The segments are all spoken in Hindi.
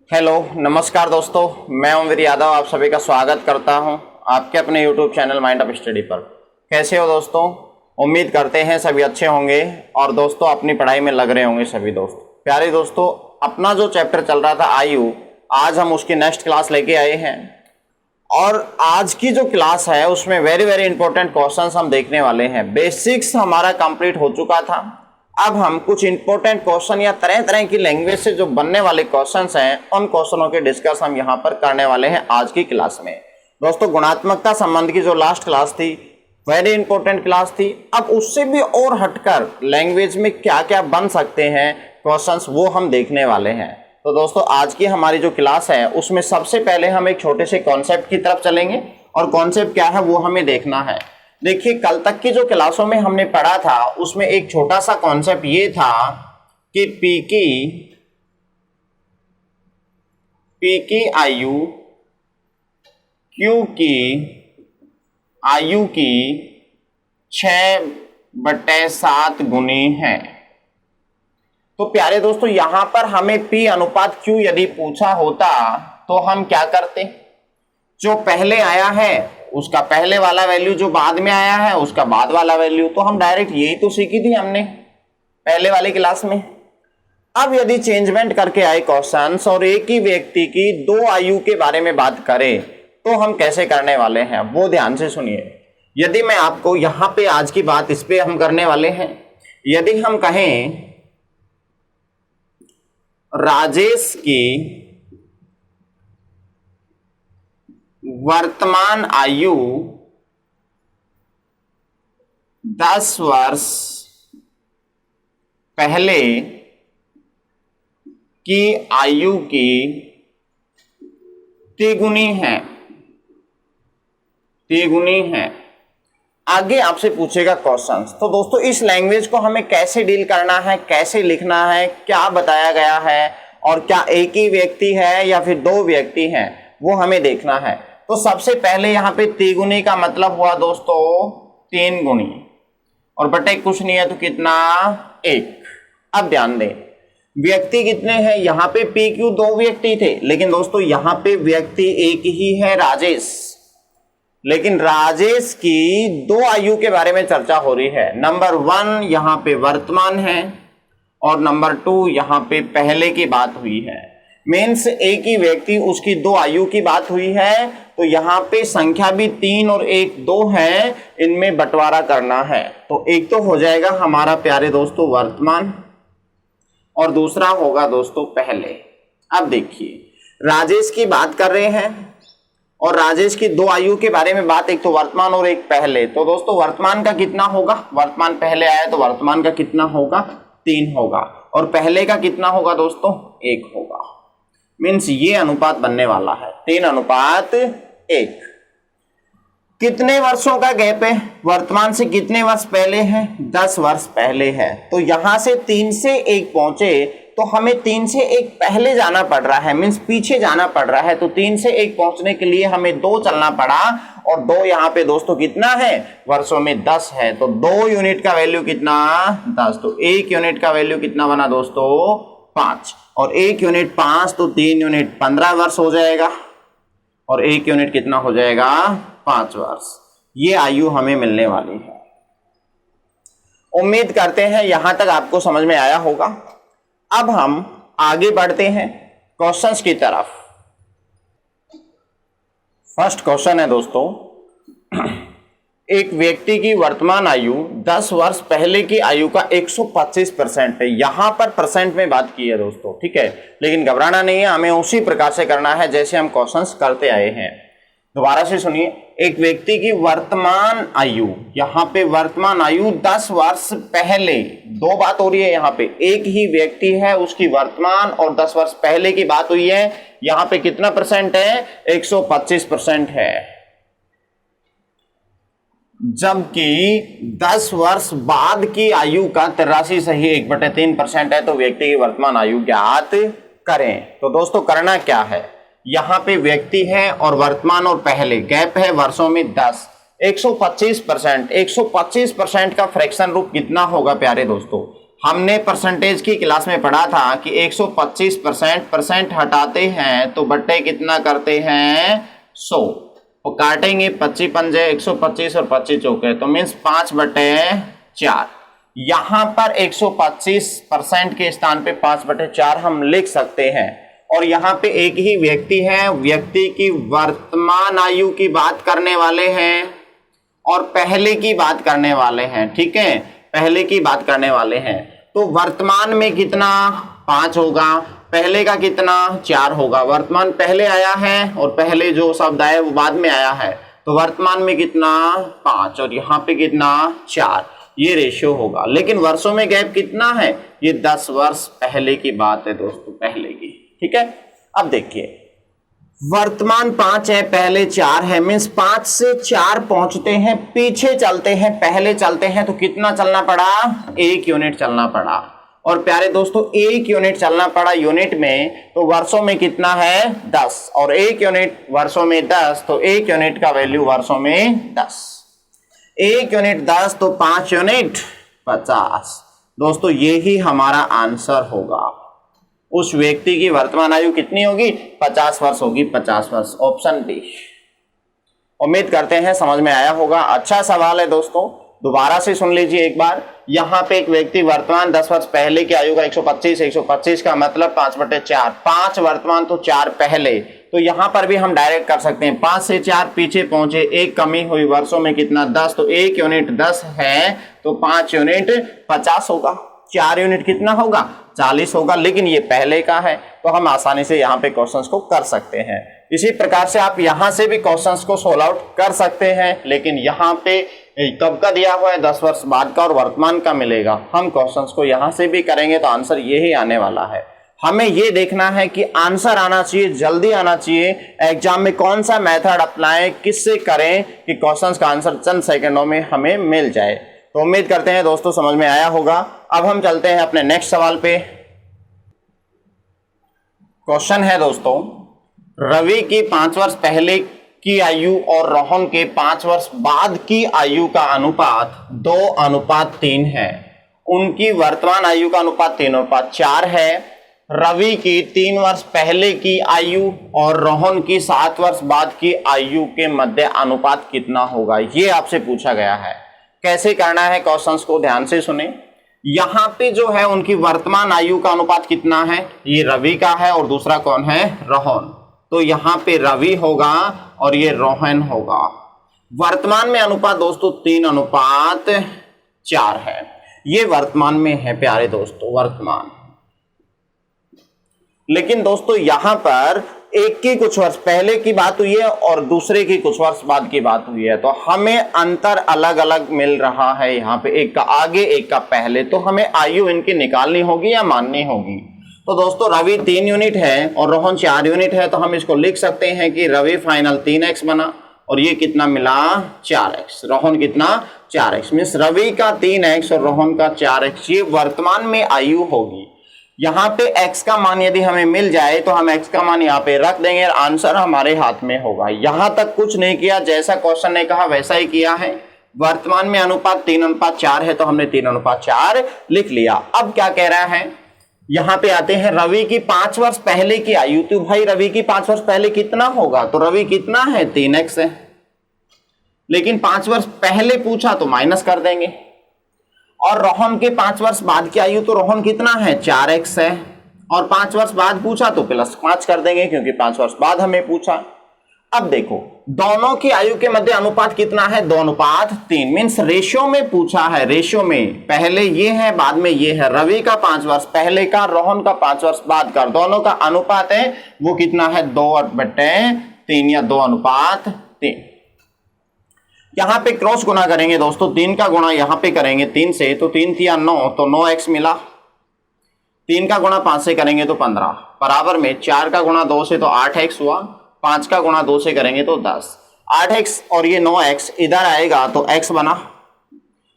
हेलो नमस्कार दोस्तों, मैं ओमवीर यादव आप सभी का स्वागत करता हूं आपके अपने YouTube channel mind of study पर। कैसे हो दोस्तों? उम्मीद करते हैं सभी अच्छे होंगे और दोस्तों अपनी पढ़ाई में लग रहे होंगे सभी दोस्त। प्यारे दोस्तों, अपना जो चैप्टर चल रहा था आयु, आज हम उसकी नेक्स्ट क्लास लेके आए हैं और आज की जो क्लास है उसमें वेरी वेरी इंपॉर्टेंट क्वेश्चंस हम देखने वाले हैं। बेसिक्स हमारा कंप्लीट हो चुका था, अब हम कुछ इंपॉर्टेंट क्वेश्चन या तरह तरह की लैंग्वेज से जो बनने वाले क्वेश्चंस हैं उन क्वेश्चनों के डिस्कस हम यहाँ पर करने वाले हैं आज की क्लास में। दोस्तों, गुणात्मकता संबंध की जो लास्ट क्लास थी वेरी इंपॉर्टेंट क्लास थी। अब उससे भी और हटकर लैंग्वेज में क्या क्या बन सकते हैं क्वेश्चंस वो हम देखने वाले हैं। तो दोस्तों, आज की हमारी जो क्लास है उसमें सबसे पहले हम एक छोटे से कॉन्सेप्ट की तरफ चलेंगे और कॉन्सेप्ट क्या है वो हमें देखना है। देखिए, कल तक की जो क्लासों में हमने पढ़ा था उसमें एक छोटा सा कॉन्सेप्ट ये था कि पी की आयु क्यू की आयु की 6/7 गुनी है। तो प्यारे दोस्तों, यहां पर हमें P अनुपात Q यदि पूछा होता तो हम क्या करते? जो पहले आया है उसका पहले वाला वैल्यू, जो बाद में आया है उसका बाद वाला वैल्यू। तो हम डायरेक्ट यही तो सीखी थी हमने पहले वाली क्लास में। अब यदि चेंजमेंट करके आए क्वेश्चंस और एक ही व्यक्ति की दो आयु के बारे में बात करें तो हम कैसे करने वाले हैं वो ध्यान से सुनिए। यदि मैं आपको यहां पे आज की बात इस पे हम करने वाले हैं, यदि हम कहें राजेश की वर्तमान आयु 10 वर्ष पहले की आयु की तिगुनी है। आगे आपसे पूछेगा क्वेश्चंस। तो दोस्तों, इस लैंग्वेज को हमें कैसे डील करना है, कैसे लिखना है, क्या बताया गया है और क्या एक ही व्यक्ति है या फिर दो व्यक्ति हैं वो हमें देखना है। तो सबसे पहले यहाँ पे तिगुनी का मतलब हुआ दोस्तों 3 गुनी और बटे कुछ नहीं है तो कितना 1। अब ध्यान दें, व्यक्ति कितने हैं? यहाँ पे पी क्यू दो व्यक्ति थे, लेकिन दोस्तों यहाँ पे व्यक्ति एक ही है, राजेश। लेकिन राजेश की दो आयु के बारे में चर्चा हो रही है। नंबर 1 यहाँ पे वर्तमान है और नंबर 2 यहाँ पे पहले की बात हुई है। मीन्स एक ही व्यक्ति उसकी दो आयु की बात हुई है। तो यहाँ पे संख्या भी 3 और 1 2 है, इनमें बंटवारा करना है। तो एक तो हो जाएगा हमारा प्यारे दोस्तों वर्तमान और दूसरा होगा दोस्तों पहले। अब देखिए, राजेश की बात कर रहे हैं और राजेश की दो आयु के बारे में बात, एक तो वर्तमान और एक पहले। तो दोस्तों वर्तमान का कितना होगा? वर्तमान पहले आया तो वर्तमान का कितना होगा? 3 होगा और पहले का कितना होगा दोस्तों? 1 होगा। मीन्स ये अनुपात बनने वाला है 3:1। कितने वर्षों का गैप है? वर्तमान से कितने वर्ष पहले है? 10 वर्ष पहले है। तो यहां से 3 से 1 पहुंचे तो हमें 3 से 1 पहले जाना पड़ रहा है, मीन्स पीछे जाना पड़ रहा है। तो 3 से 1 पहुंचने के लिए हमें 2 चलना पड़ा और 2 यहाँ पे दोस्तों कितना है? वर्षों में 10 है। तो 2 यूनिट का वैल्यू कितना? 10। तो 1 यूनिट का वैल्यू कितना बना दोस्तों? 5 और 1 यूनिट 5 तो 3 यूनिट 15 वर्ष हो जाएगा और 1 यूनिट कितना हो जाएगा? 5 वर्ष। ये आयु हमें मिलने वाली है। उम्मीद करते हैं यहां तक आपको समझ में आया होगा। अब हम आगे बढ़ते हैं क्वेश्चंस की तरफ। फर्स्ट क्वेश्चन है दोस्तों, एक व्यक्ति की वर्तमान आयु 10 वर्ष पहले की आयु का 125% है। यहां पर परसेंट में बात की है दोस्तों, ठीक है, लेकिन घबराना नहीं है, हमें उसी प्रकार से करना है जैसे हम क्वेश्चंस करते आए हैं। दोबारा से सुनिए, एक व्यक्ति की वर्तमान आयु, यहां पे वर्तमान आयु 10 वर्ष पहले, दो बात हो रही है यहाँ पे, एक ही व्यक्ति है उसकी वर्तमान और 10 वर्ष पहले की बात हुई है। यहाँ पे कितना परसेंट है? 125% है। जबकि 10 वर्ष बाद की आयु का 83 सही 1/3% है। तो व्यक्ति की वर्तमान आयु ज्ञात करें। तो दोस्तों करना क्या है, यहां पे व्यक्ति है और वर्तमान और पहले गैप है वर्षों में 10, 125%। 125% का फ्रैक्शन रूप कितना होगा प्यारे दोस्तों? हमने परसेंटेज की क्लास में पढ़ा था कि 125% परसेंट हटाते हैं तो बट्टे कितना करते हैं 100, तो काटेंगे 25 पंजे 125 और 25 चौके, तो मीन्स 5/4। यहां पर 125% के स्थान पे 5/4 हम लिख सकते हैं। और यहाँ पे एक ही व्यक्ति है, व्यक्ति की वर्तमान आयु की बात करने वाले हैं और पहले की बात करने वाले हैं, ठीक है, पहले की बात करने वाले हैं। तो वर्तमान में कितना 5 होगा, पहले का कितना 4 होगा। वर्तमान पहले आया है और पहले जो शब्द आया वो बाद में आया है, तो वर्तमान में कितना 5 और यहाँ पे कितना 4, ये रेशियो होगा। लेकिन वर्षों में गैप कितना है, ये 10 वर्ष पहले की बात है दोस्तों, पहले की, ठीक है। अब देखिए वर्तमान 5 है, पहले 4 है, मीन्स 5 से 4 पहुंचते हैं, पीछे चलते हैं, पहले चलते हैं, तो कितना चलना पड़ा 1 यूनिट चलना पड़ा। और प्यारे दोस्तों 1 यूनिट चलना पड़ा यूनिट में, तो वर्षों में कितना है 10 और 1 यूनिट वर्षों में 10, तो 1 यूनिट का वैल्यू वर्षों में 10, 1 यूनिट 10 तो 5 यूनिट 50। दोस्तों यही हमारा आंसर होगा। उस व्यक्ति की वर्तमान आयु कितनी होगी 50 वर्ष होगी, 50 वर्ष, ऑप्शन डी। उम्मीद करते हैं समझ में आया होगा। अच्छा सवाल है दोस्तों, दोबारा से सुन लीजिए एक बार। यहाँ पे एक व्यक्ति वर्तमान 10 वर्ष पहले की आयु का 125 का मतलब 5/4, 5 वर्तमान तो 4 पहले, तो यहाँ पर भी हम डायरेक्ट कर सकते हैं। 5 से 4 पीछे पहुंचे, 1 कमी हुई, वर्षों में कितना 10, तो 1 यूनिट 10 है तो 5 यूनिट 50 होगा, 4 यूनिट कितना होगा 40 होगा। लेकिन ये पहले का है तो हम आसानी से यहाँ पे क्वेश्चंस को कर सकते हैं। इसी प्रकार से आप यहाँ से भी क्वेश्चंस को सोल्व आउट कर सकते हैं, लेकिन यहाँ पे कब का दिया हुआ है 10 वर्ष बाद का और वर्तमान का मिलेगा। हम क्वेश्चंस को यहाँ से भी करेंगे तो आंसर यही आने वाला है। हमें ये देखना है कि आंसर आना चाहिए, जल्दी आना चाहिए। एग्जाम में कौन सा मेथड अप्लाई किससे करें कि क्वेश्चंस का आंसर चंद सेकंडों में हमें मिल जाए। तो उम्मीद करते हैं दोस्तों समझ में आया होगा। अब हम चलते हैं अपने नेक्स्ट सवाल पे। क्वेश्चन है दोस्तों, रवि की 5 वर्ष पहले की आयु और रोहन के 5 वर्ष बाद की आयु का अनुपात 2:3 है। उनकी वर्तमान आयु का अनुपात 3:4 है। रवि की 3 वर्ष पहले की आयु और रोहन की 7 वर्ष बाद की आयु के मध्य अनुपात कितना होगा, ये आपसे पूछा गया है। कैसे करना है क्वेश्चंस को ध्यान से सुने। यहाँ पे जो है उनकी वर्तमान आयु का अनुपात कितना है, ये रवि का है और दूसरा कौन है रोहन, तो यहाँ पे रवि होगा और ये रोहन होगा। वर्तमान में अनुपात दोस्तों 3:4 है, ये वर्तमान में है प्यारे दोस्तों, वर्तमान। लेकिन दोस्तों यहां पर एक की कुछ वर्ष पहले की बात हुई है और दूसरे की कुछ वर्ष बाद की बात हुई है, तो हमें अंतर अलग अलग मिल रहा है। यहाँ पे एक का आगे एक का पहले, तो हमें आयु इनकी निकालनी होगी या माननी होगी। तो दोस्तों रवि 3 यूनिट है और रोहन 4 यूनिट है, तो हम इसको लिख सकते हैं कि रवि फाइनल 3x बना और ये कितना मिला 4x, रोहन कितना 4x, मीन्स रवि का 3x और रोहन का 4x, ये वर्तमान में आयु होगी। यहाँ पे x का मान यदि हमें मिल जाए तो हम x का मान यहाँ पे रख देंगे और आंसर हमारे हाथ में होगा। यहां तक कुछ नहीं किया, जैसा क्वेश्चन ने कहा वैसा ही किया है। वर्तमान में अनुपात 3:4 है तो हमने 3:4 लिख लिया। अब क्या कह रहा है, यहाँ पे आते हैं रवि की 5 वर्ष पहले की आयु, तो भाई रवि की 5 वर्ष पहले कितना होगा, तो रवि कितना है 3x है, लेकिन 5 वर्ष पहले पूछा तो माइनस कर देंगे। और रोहन के 5 वर्ष बाद की आयु, तो रोहन कितना है 4x है, और 5 वर्ष बाद पूछा तो +5 कर देंगे क्योंकि 5 वर्ष बाद हमें पूछा। अब देखो दोनों की आयु के मध्य अनुपात कितना है 2:3, मीन्स रेशियो में पूछा है, रेशियो में पहले ये है बाद में ये है। रवि का 5 वर्ष पहले का, रोहन का 5 वर्ष बाद का, दोनों का अनुपात है वो कितना है 2/3 या 2:3। यहां पे क्रॉस गुना करेंगे दोस्तों, 3 का गुणा यहां पे करेंगे 3 से, तो 3 × 9 तो 9x मिला। 3 का गुणा 5 से करेंगे तो 15, बराबर में 4 का गुणा 2 से तो 8x हुआ, 5 का गुणा 2 से करेंगे तो 10। 8x और ये 9x इधर आएगा तो x बना,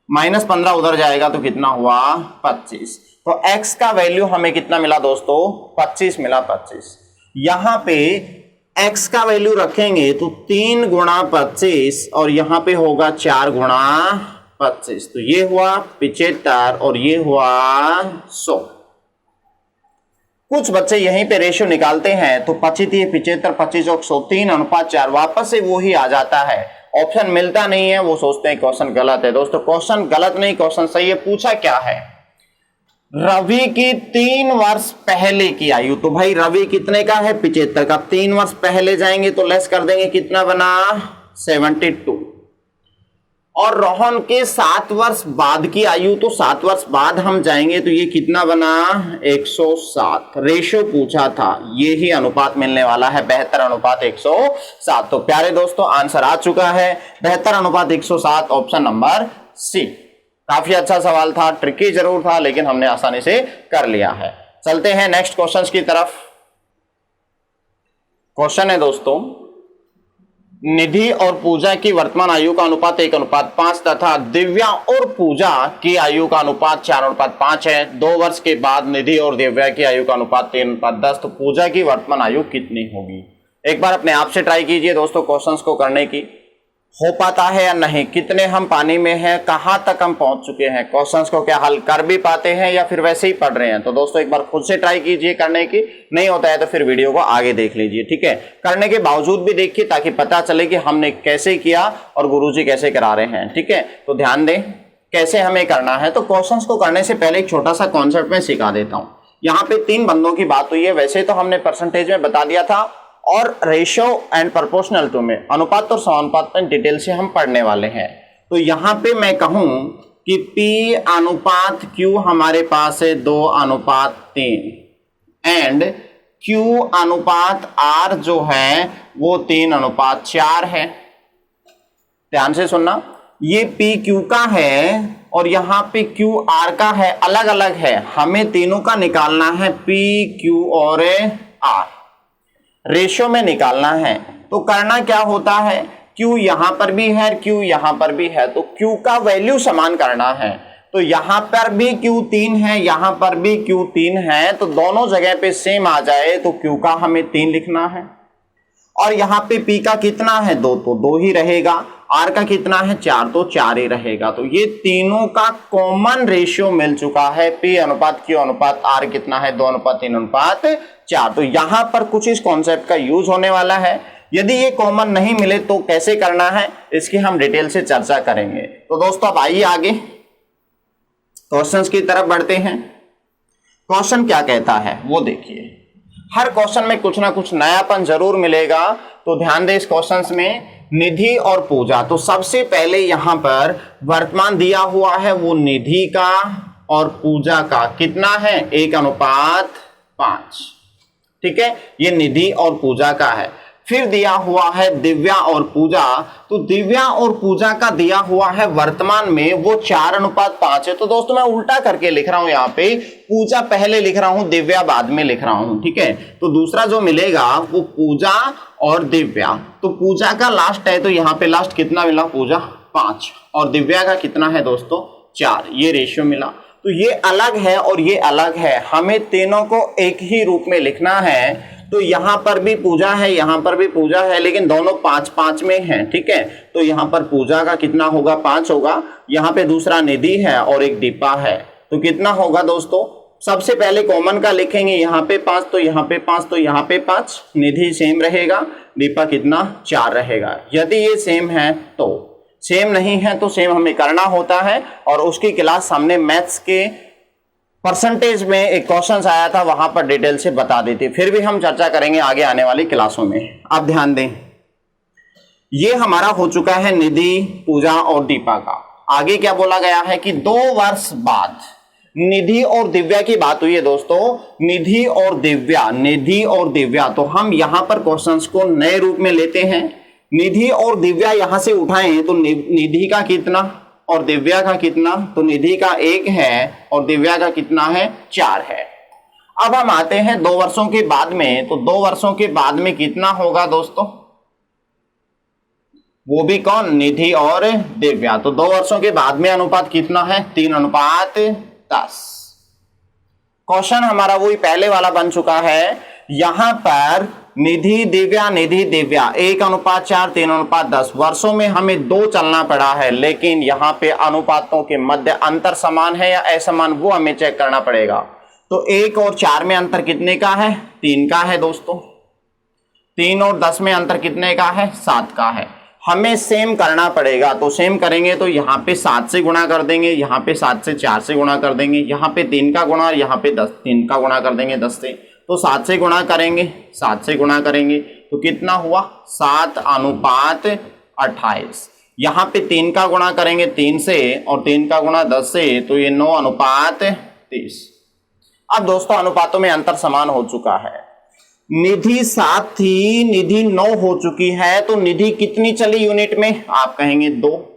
-15 उधर जाएगा तो कितना हुआ 25। तो x का वैल्यू हमें कितना मिला दोस्तों 25 मिला, 25। यहां पे x का वैल्यू रखेंगे तो 3 × 25 और यहां पे होगा 4 × 25, तो ये हुआ 75 और ये हुआ 100। कुछ बच्चे यहीं पे रेशियो निकालते हैं तो 25 75 25 और 100 3:4 वापस से वो ही आ जाता है, ऑप्शन मिलता नहीं है, वो सोचते हैं क्वेश्चन गलत है। दोस्तों क्वेश्चन गलत नहीं, क्वेश्चन सही है। पूछा क्या है, रवि की 3 वर्ष पहले की आयु। तो भाई रवि कितने का है, 75 का, 3 वर्ष पहले जाएंगे तो लेस कर देंगे, कितना बना 72। और रोहन के 7 वर्ष बाद की आयु, तो 7 वर्ष बाद हम जाएंगे तो ये कितना बना 107। रेशो पूछा था, ये ही अनुपात मिलने वाला है 72:107। तो प्यारे दोस्तों आंसर आ चुका है 72:107, ऑप्शन नंबर सी। काफी अच्छा सवाल था, ट्रिकी जरूर था लेकिन हमने आसानी से कर लिया है। चलते हैं नेक्स्ट क्वेश्चन की तरफ। क्वेश्चन है दोस्तों, निधि और पूजा की वर्तमान आयु का अनुपात 1:5 तथा दिव्या और पूजा की आयु का अनुपात 4:5 है। 2 वर्ष के बाद निधि और दिव्या की आयु का अनुपात 3:10, तो पूजा की वर्तमान आयु कितनी होगी। एक बार अपने आप से ट्राई कीजिए दोस्तों क्वेश्चंस को करने की, हो पाता है या नहीं, कितने हम पानी में हैं, कहां तक हम पहुंच चुके हैं, क्वेश्चंस को क्या हल कर भी पाते हैं या फिर वैसे ही पढ़ रहे हैं। तो दोस्तों एक बार खुद से ट्राई कीजिए करने की, नहीं होता है तो फिर वीडियो को आगे देख लीजिए, ठीक है। करने के बावजूद भी देखिए ताकि पता चले कि हमने कैसे किया और गुरुजी कैसे करा रहे हैं, ठीक है। तो ध्यान दें कैसे हमें करना है। तो क्वेश्चंस को करने से पहले एक छोटा सा कॉन्सेप्ट में सिखा देता हूं। यहाँ पे 3 बंदों की बात हुई है, वैसे तो हमने परसेंटेज में बता दिया था और रेशियो एंड प्रोपोर्शनल टू में अनुपात और समानुपात में डिटेल से हम पढ़ने वाले हैं। तो यहां पे मैं कहूं कि P अनुपात Q हमारे पास है 2:3 एंड Q अनुपात R जो है वो 3:4 है। ध्यान से सुनना, ये P Q का है और यहां पे Q R का है, अलग अलग है, हमें तीनों का निकालना है, P Q और R रेशियो में निकालना है। तो करना क्या होता है, Q यहां पर भी है, Q यहां पर भी है, तो Q का वैल्यू समान करना है। तो यहां पर भी Q 3 है, यहां पर भी Q 3 है, तो दोनों जगह पे सेम आ जाए तो Q का हमें 3 लिखना है। और यहाँ पे P का कितना है 2, तो 2 ही रहेगा। R का कितना है 4, तो 4 ही रहेगा। तो ये तीनों का कॉमन रेशियो मिल चुका है, P अनुपात Q अनुपात R कितना है 2:3:4। तो यहां पर कुछ इस कॉन्सेप्ट का यूज होने वाला है। यदि ये कॉमन नहीं मिले तो कैसे करना है इसकी हम डिटेल से चर्चा करेंगे। तो दोस्तों अब आइए आगे क्वेश्चंस की तरफ बढ़ते हैं। क्वेश्चन क्या कहता है वो देखिए, हर क्वेश्चन में कुछ ना कुछ नयापन जरूर मिलेगा, तो ध्यान दें इस क्वेश्चन में निधि और पूजा। तो सबसे पहले यहां पर वर्तमान दिया हुआ है वो निधि का और पूजा का कितना है 1:5, ठीक है, ये निधि और पूजा का है। फिर दिया हुआ है दिव्या और पूजा, तो दिव्या और पूजा का दिया हुआ है वर्तमान में वो 4:5 है। तो दोस्तों मैं उल्टा करके लिख रहा हूं, यहाँ पे पूजा पहले लिख रहा हूं, दिव्या बाद में लिख रहा हूं, ठीक है। तो दूसरा जो मिलेगा वो पूजा और दिव्या, तो पूजा का लास्ट है तो यहाँ पे लास्ट कितना मिला पूजा 5 और दिव्या का कितना है दोस्तों 4, ये रेशियो मिला। तो ये अलग है और ये अलग है, हमें तीनों को एक ही रूप में लिखना है। तो यहां पर भी पूजा है, यहां पर भी पूजा है, लेकिन दोनों 5-5 में हैं, ठीक है। तो यहां पर पूजा का कितना होगा 5 होगा, यहां पे दूसरा निधि है और एक दीपा है, तो कितना होगा दोस्तों, सबसे पहले कॉमन का लिखेंगे, यहाँ पे 5 तो यहाँ पे 5 तो यहाँ पे 5, निधि सेम रहेगा, दीपा कितना 4 रहेगा। यदि ये सेम है तो, सेम नहीं है तो सेम हमें करना होता है। और उसकी क्लास हमने मैथ्स के परसेंटेज में एक क्वेश्चन आया था, वहां पर डिटेल से बता दी थी, फिर भी हम चर्चा करेंगे आगे आने वाली क्लासों में। अब ध्यान दें, ये हमारा हो चुका है निधि पूजा और दीपा का। आगे क्या बोला गया है कि 2 वर्ष बाद निधि और दिव्या की बात हुई है दोस्तों, निधि और दिव्या, निधि और दिव्या। तो हम यहां पर क्वेश्चंस को नए रूप में लेते हैं, निधि और दिव्या यहां से उठाएं तो निधि का कितना और दिव्या का कितना, तो निधि का 1 है और दिव्या का कितना है 4 है। अब हम आते हैं 2 वर्षों के बाद में, तो 2 वर्षों के बाद में कितना होगा दोस्तों, वो भी कौन, निधि और दिव्या। तो 2 वर्षों के बाद में अनुपात कितना है 3:10। क्वेश्चन हमारा वही पहले वाला बन चुका है, यहां पर निधि दिव्या 1:4 3:10 वर्षों में हमें 2 चलना पड़ा है, लेकिन यहाँ पे अनुपातों के मध्य अंतर समान है या असमान वो हमें चेक करना पड़ेगा। तो 1 और 4 में अंतर कितने का है? 3 का है दोस्तों। 3 और 10 में अंतर कितने का है? 7 का है। हमें सेम करना पड़ेगा, तो सेम करेंगे तो यहाँ पे 7 से गुणा कर देंगे, यहाँ पे 7 से 4 से गुणा कर देंगे, यहाँ पे 3 का गुणा और यहाँ पे 3 का गुणा कर देंगे 10 से। तो 7 से गुणा करेंगे, 7 से गुणा करेंगे तो कितना हुआ? 7:28। यहाँ पे 3 का गुणा करेंगे 3 से और 3 का गुणा 10 से, तो ये 9:30। अब दोस्तों अनुपातों में अंतर समान हो चुका है। निधि 7 थी, निधि 9 हो चुकी है, तो निधि कितनी चली यूनिट में? आप कहेंगे 2।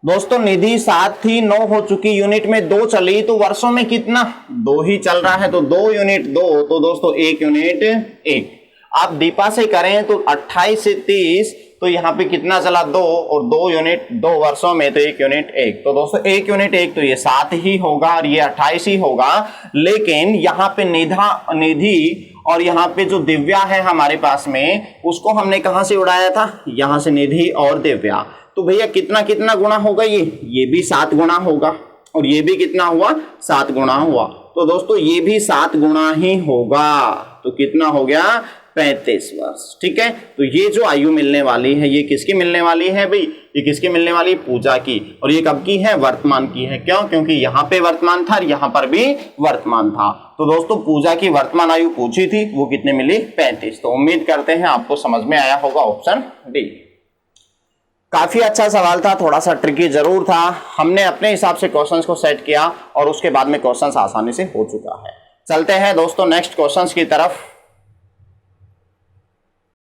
दोस्तों निधि 7 थी, 9 हो चुकी, यूनिट में 2 चली, तो वर्षों में कितना? 2 ही चल रहा है, तो 2 यूनिट 2, तो दोस्तों 1 यूनिट 1। आप दीपा से करें तो 28 से 30, तो यहाँ पे कितना चला? 2, और 2 यूनिट 2 वर्षों में, तो 1 यूनिट 1। तो दोस्तों 1 यूनिट 1 तो ये 7 ही होगा और ये 28 ही होगा। लेकिन यहाँ पे निधि और यहाँ पे जो दिव्या है हमारे पास में, उसको हमने कहां से उड़ाया था? यहाँ से निधि और दिव्या। तो भैया कितना कितना गुणा होगा? ये भी 7 गुणा होगा और ये भी कितना हुआ? 7 गुणा हुआ। तो दोस्तों ये भी 7 गुणा ही होगा, तो कितना हो गया? 35 वर्ष। ठीक है, तो ये जो आयु मिलने वाली है ये किसकी मिलने वाली है भाई? ये किसकी मिलने वाली है? पूजा की। और ये कब की है? वर्तमान की है। क्यों? क्योंकि यहाँ पे वर्तमान था और यहाँ पर भी वर्तमान था। तो दोस्तों पूजा की वर्तमान आयु पूछी थी, वो कितने मिली? 35। तो उम्मीद करते हैं आपको समझ में आया होगा ऑप्शन डी। काफी अच्छा सवाल था, थोड़ा सा ट्रिकी जरूर था। हमने अपने हिसाब से क्वेश्चंस को सेट किया और उसके बाद में क्वेश्चंस आसानी से हो चुका है। चलते हैं दोस्तों नेक्स्ट क्वेश्चंस की तरफ।